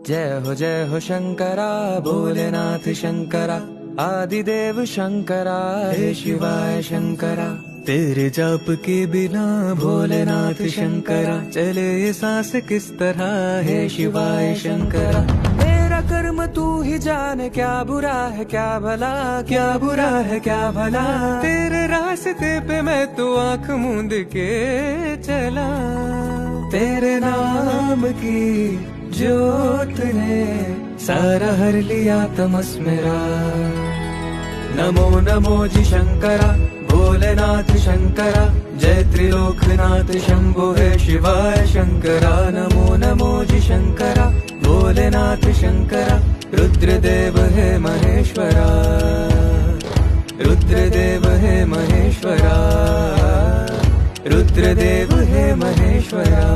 जय हो शंकरा भोलेनाथ शंकरा आदिदेव शंकरा हे शिवाय शंकरा। तेरे जाप के बिना भोलेनाथ शंकरा चले ये सांस किस तरह हे शिवाय शंकरा। मेरा कर्म तू ही जाने क्या बुरा है क्या भला, क्या बुरा है क्या भला। तेरे रास्ते पे मैं तो आंख मूंद के चला। तेरे नाम की ज्योत ने सारा हर लिया तमस मेरा। नमो नमो जी शंकरा भोलेनाथ शंकरा जय त्रिलोकनाथ शंभो हे शिवाय शंकरा। नमो नमो जी शंकरा भोलेनाथ शंकरा रुद्रदेव हे महेश्वरा, रुद्रदेव हे महेश्वरा, रुद्रदेव हे महेश्वरा।